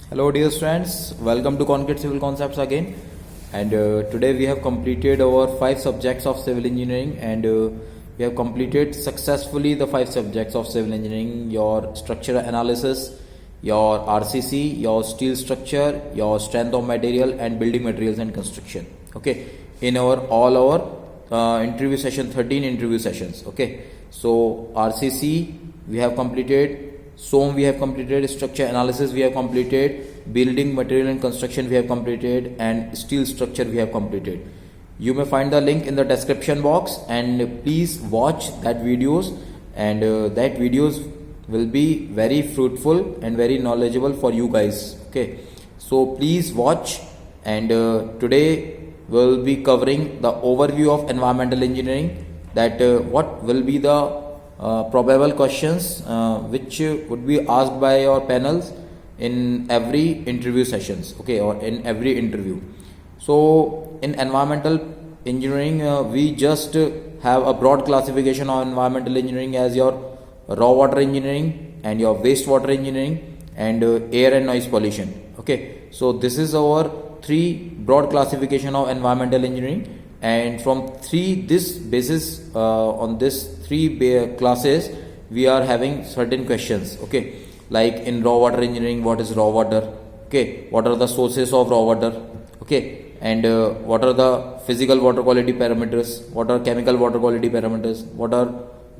Hello dear students, welcome to Concrete Civil Concepts again. And today we have completed our 5 subjects of civil engineering, and we have completed successfully the 5 subjects of civil engineering: your structural analysis, your RCC, your steel structure, your strength of material, and building materials and construction. Okay, in all our interview session, 13 interview sessions. Okay, so RCC we have completed, SOM we have completed, structure analysis we have completed, building material and construction we have completed, and steel structure we have completed. You may find the link in the description box, and please watch that videos, and that videos will be very fruitful and very knowledgeable for you guys. Okay, so please watch. And today we'll be covering the overview of environmental engineering, that what will be the probable questions which would be asked by your panels in every interview sessions, okay, or in every interview. So in environmental engineering, we just have a broad classification of environmental engineering as your raw water engineering and your wastewater engineering and air and noise pollution. Okay, so this is our 3 broad classification of environmental engineering, and from this basis, on this 3 classes we are having certain questions. Okay, like in raw water engineering, what is raw water? Okay, what are the sources of raw water? Okay, and what are the physical water quality parameters, what are chemical water quality parameters, what are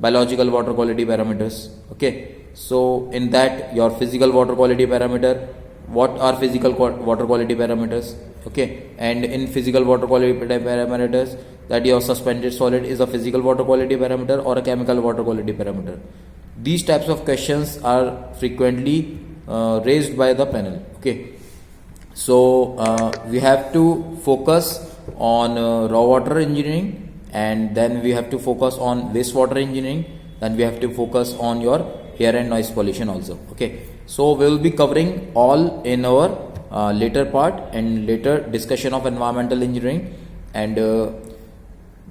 biological water quality parameters. Okay, so in that, your physical water quality parameter, what are physical water quality parameters? Okay, and in physical water quality parameters, that your suspended solid is a physical water quality parameter or a chemical water quality parameter. These types of questions are frequently raised by the panel. Okay, so we have to focus on raw water engineering, and then we have to focus on wastewater engineering, then we have to focus on your air and noise pollution also. Okay, so we will be covering all in our later part and later discussion of environmental engineering. And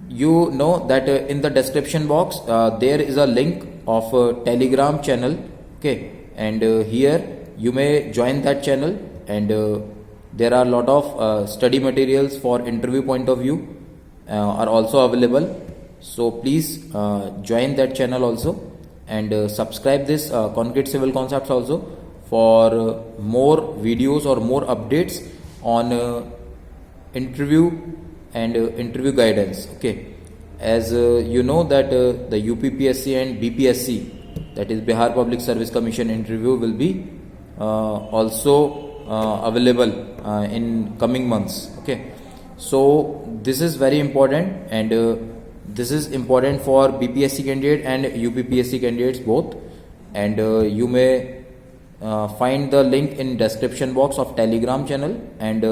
you know that in the description box there is a link of a Telegram channel. Okay, and here you may join that channel, and there are a lot of study materials for interview point of view are also available. So please join that channel also, and subscribe this Concrete Civil Concepts also for more videos or more updates on interview and interview guidance. Okay, as you know that the UPPSC and BPSC, that is Bihar Public Service Commission interview, will be also available in coming months. Okay, so this is very important, and this is important for BPSC candidate and UPPSC candidates both. And you may find the link in description box of Telegram channel, and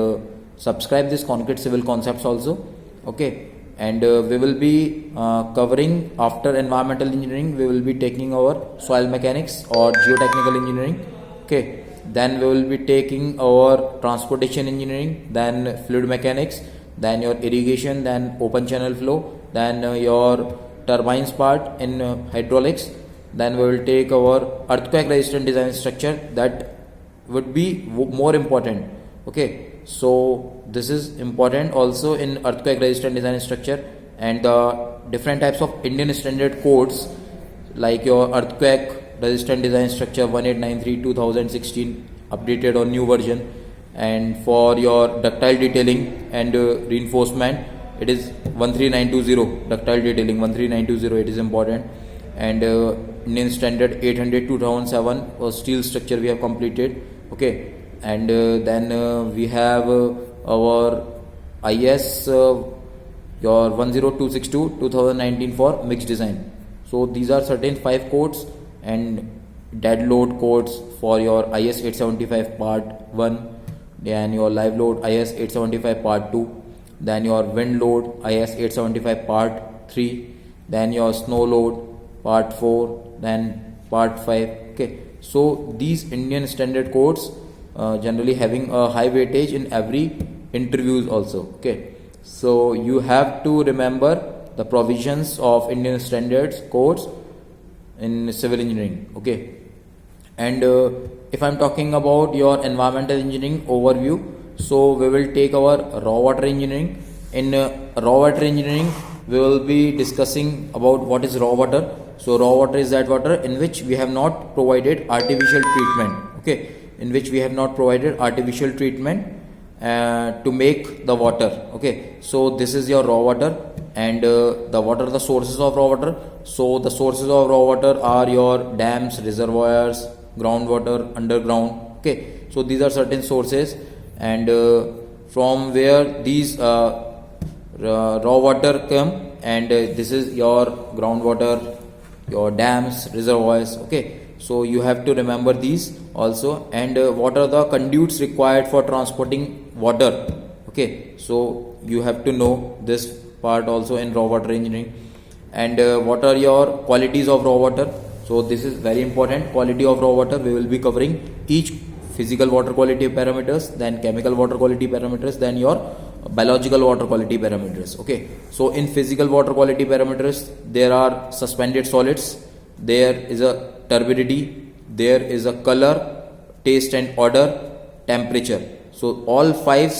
subscribe this Concrete Civil Concepts also. Okay, and we will be covering, after environmental engineering, we will be taking our soil mechanics or geotechnical engineering. Okay, then we will be taking our transportation engineering, then fluid mechanics, then your irrigation, then open channel flow, then your turbines part in hydraulics, then we will take our earthquake resistant design structure. That would be more important. Okay, so this is important also in earthquake resistant design structure, and the different types of Indian standard codes, like your earthquake resistant design structure 1893 2016 updated or new version, and for your ductile detailing and reinforcement, it is 13920 ductile detailing 13920, it is important. And Indian standard 800 2007 or steel structure we have completed. Okay, and then we have our IS your 10262 2019 for mixed design. So these are certain 5 codes, and dead load codes for your IS 875 part 1, then your live load IS 875 part 2, then your wind load IS 875 part 3, then your snow load part 4, then part 5. Okay, so these Indian standard codes generally having a high weightage in every interviews also. Okay, so you have to remember the provisions of Indian standards codes in civil engineering. Okay, And if I'm talking about your environmental engineering overview, so we will take our raw water engineering. In raw water engineering, we will be discussing about what is raw water. So raw water is that water in which we have not provided artificial treatment, okay, in which we have not provided artificial treatment to make the water, okay. So this is your raw water. And what are the sources of raw water? So the sources of raw water are your dams, reservoirs, groundwater, underground, okay. So these are certain sources, and from where these raw water come, and this is your groundwater, your dams, reservoirs, okay. So you have to remember these also. And what are the conduits required for transporting water, okay. So you have to know this part also in raw water engineering. And what are your qualities of raw water? So this is very important. Quality of raw water, we will be covering each physical water quality parameters, then chemical water quality parameters, then your biological water quality parameters, okay. So in physical water quality parameters, there are suspended solids, there is a turbidity, there is a color, taste and odor, temperature. So all five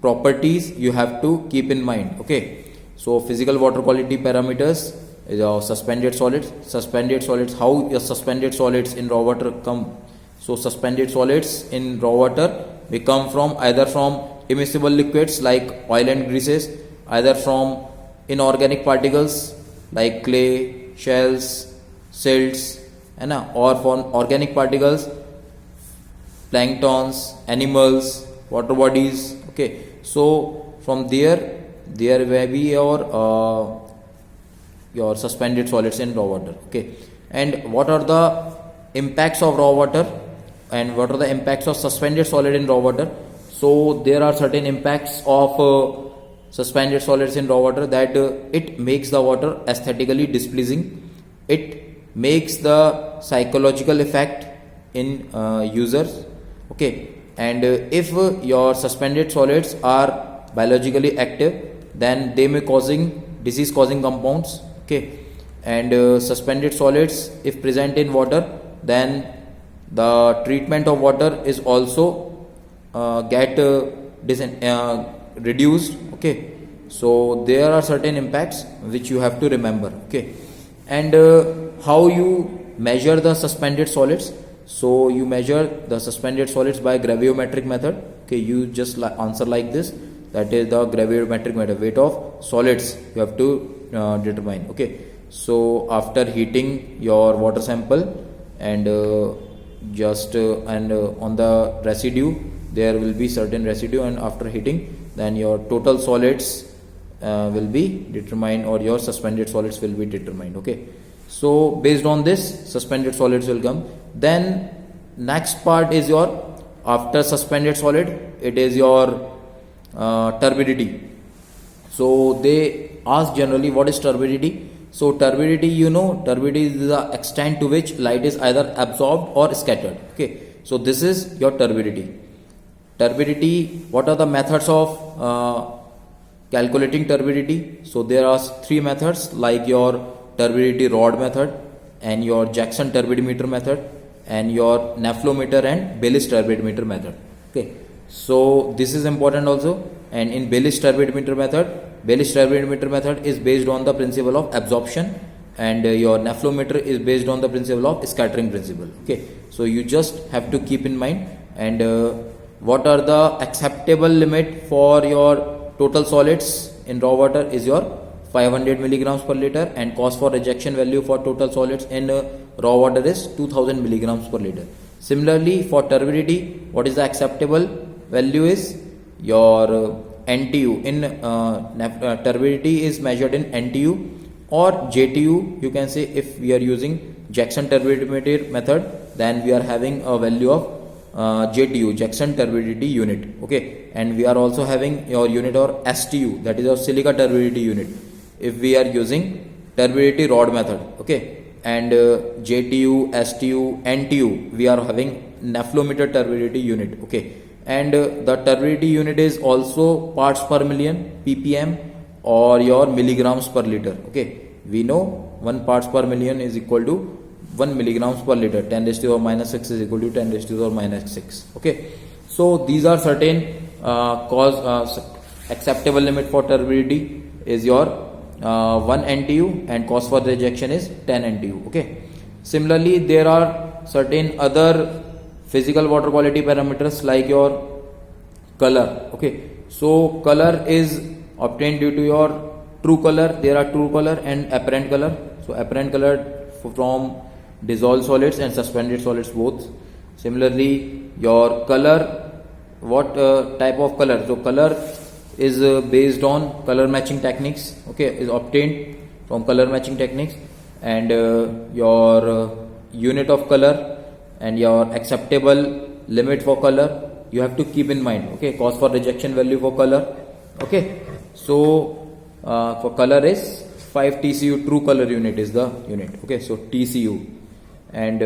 properties you have to keep in mind, okay. So physical water quality parameters is our suspended solids. Suspended solids, how your suspended solids in raw water come? So suspended solids in raw water, we come from either from immiscible liquids like oil and greases, either from inorganic particles like clay, shells, silts, or from organic particles, planktons, animals, water bodies, okay. So from there may be your suspended solids in raw water, okay. And what are the impacts of raw water, and what are the impacts of suspended solid in raw water? So there are certain impacts of suspended solids in raw water, that it makes the water aesthetically displeasing, it makes the psychological effect in users, okay. And if your suspended solids are biologically active, then they may causing disease causing compounds, okay. And suspended solids if present in water, then the treatment of water is also reduced, okay. So there are certain impacts which you have to remember, okay. And how you measure the suspended solids? So you measure the suspended solids by gravimetric method, okay. You just answer like this, that is the gravimetric method. Weight of solids you have to determine, okay. So after heating your water sample, and on the residue, there will be certain residue, and after heating, then your total solids will be determined, or your suspended solids will be determined, okay. So based on this, suspended solids will come. Then next part is your, after suspended solid, it is your turbidity. So they ask generally, what is turbidity? So turbidity, turbidity is the extent to which light is either absorbed or scattered, okay. So this is your turbidity. Turbidity, what are the methods of calculating turbidity? So there are three methods, like your turbidity rod method, and your Jackson turbidimeter method, and your nephelometer and Baylis turbidimeter method, okay. So this is important also. And in Baylis turbidimeter method is based on the principle of absorption, and your nephelometer is based on the principle of scattering principle, okay. So you just have to keep in mind. And what are the acceptable limit for your total solids in raw water is your 500 milligrams per liter, and cost for rejection value for total solids in raw water is 2000 milligrams per liter. Similarly, for turbidity, what is the acceptable value is your NTU. In turbidity is measured in NTU or JTU, you can say. If we are using Jackson turbidimeter method, then we are having a value of JTU, Jackson turbidity unit, okay. And we are also having your unit or STU, that is your silica turbidity unit, if we are using turbidity rod method, okay. And JTU, STU, NTU, we are having nephelometer turbidity unit, okay. And the turbidity unit is also parts per million, ppm, or your milligrams per liter, okay. We know 1 parts per million is equal to 1 milligrams per liter. 10 raised to the power minus 6 is equal to 10 raised to the power minus 6. Okay, so these are certain acceptable limit for turbidity is your 1 NTU, and cost for rejection is 10 NTU. Okay, similarly there are certain other physical water quality parameters like your color. Okay, so color is obtained due to your true color. There are true color and apparent color. So apparent color from dissolved solids and suspended solids both. Similarly your color, what type of color? So color is based on color matching techniques. Okay, is obtained from color matching techniques, and your unit of color and your acceptable limit for color you have to keep in mind. Okay, cost for rejection value for color. Okay, so for color is 5 TCU, true color unit is the unit. Okay, so TCU, and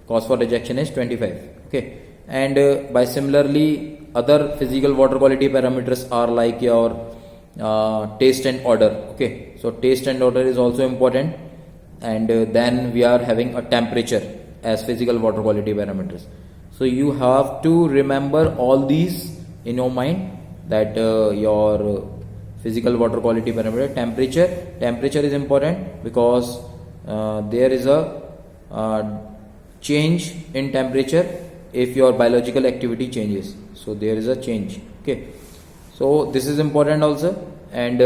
cost for rejection is 25. Okay, and by similarly other physical water quality parameters are like your taste and odor. Okay, so taste and odor is also important, and then we are having a temperature as physical water quality parameters. So you have to remember all these in your mind, that your physical water quality parameter. Temperature is important because there is a change in temperature if your biological activity changes. So there is a change. Okay, so this is important also. And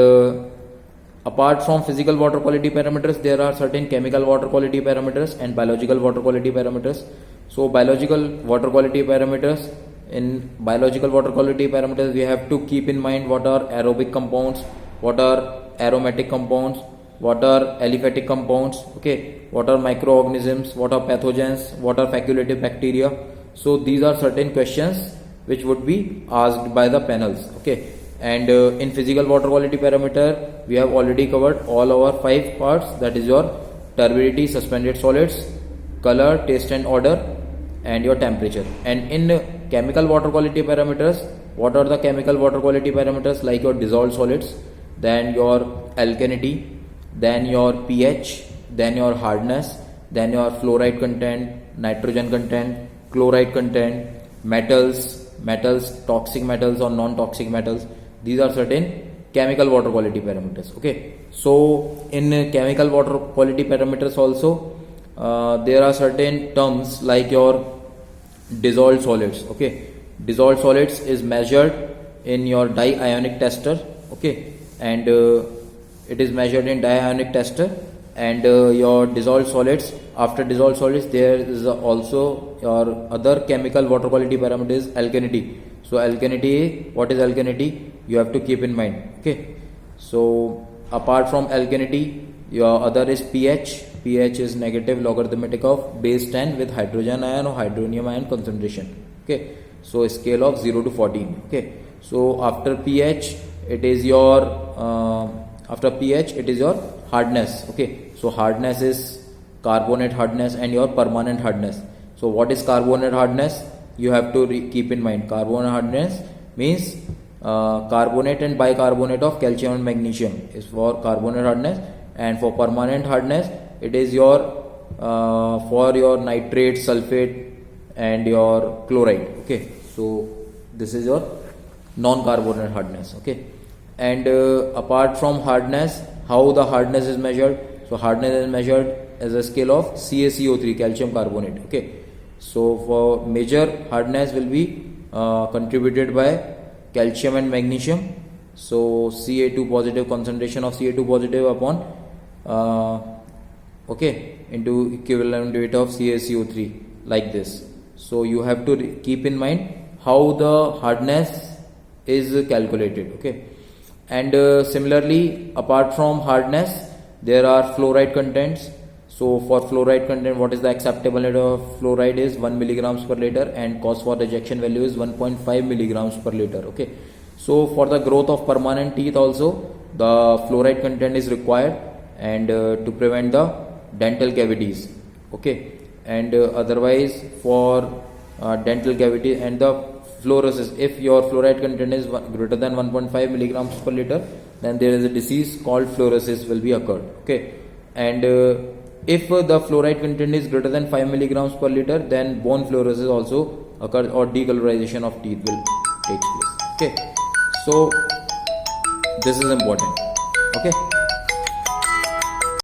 apart from physical water quality parameters, there are certain chemical water quality parameters and biological water quality parameters. So biological water quality parameters, in biological water quality parameters we have to keep in mind what are aerobic compounds, what are aromatic compounds, what are aliphatic compounds. Okay, what are microorganisms, what are pathogens, what are facultative bacteria. So these are certain questions which would be asked by the panels. Okay, and in physical water quality parameter we have already covered all our 5 parts, that is your turbidity, suspended solids, color, taste and odor, and your temperature. And in chemical water quality parameters, what are the chemical water quality parameters? Like your dissolved solids, then your alkalinity, then your pH, then your hardness, then your fluoride content, nitrogen content, chloride content, metals, toxic metals or non-toxic metals. These are certain chemical water quality parameters. Okay, so in chemical water quality parameters also there are certain terms like your dissolved solids. Okay, dissolved solids is measured in your diionic tester. Okay, and it is measured in diionic tester. And your dissolved solids, after dissolved solids there is also your other chemical water quality parameter is alkalinity. So alkalinity, what is alkalinity? You have to keep in mind. Okay, so apart from alkalinity, your other is pH. pH is negative logarithmic of base 10 with hydrogen ion or hydronium ion concentration. Okay, so a scale of 0 to 14. Okay, so after pH it is your hardness. Okay, so hardness is carbonate hardness and your permanent hardness. So what is carbonate hardness? You have to keep in mind, carbonate hardness means carbonate and bicarbonate of calcium and magnesium is for carbonate hardness, and for permanent hardness it is your for your nitrate, sulfate and your chloride. Okay, so this is your non-carbonate hardness. Okay, and apart from hardness, how the hardness is measured? So hardness is measured as a scale of CaCO3, calcium carbonate. Okay, so for major hardness will be contributed by calcium and magnesium. So Ca2 positive, concentration of Ca2 positive upon into equivalent weight of CaCO3 like this. So you have to keep in mind how the hardness is calculated. Okay, and similarly apart from hardness there are fluoride contents. So for fluoride content, what is the acceptable limit of fluoride is 1 milligrams per liter, and cost for rejection value is 1.5 milligrams per liter. Okay, so for the growth of permanent teeth also the fluoride content is required, and to prevent the dental cavities. Okay, and otherwise for dental cavity and the fluorosis, if your fluoride content is greater than 1.5 milligrams per liter, then there is a disease called fluorosis will be occurred. Okay, and if the fluoride content is greater than 5 milligrams per liter, then bone fluorosis also occurs or decolorization of teeth will take place. Okay, so this is important. Okay.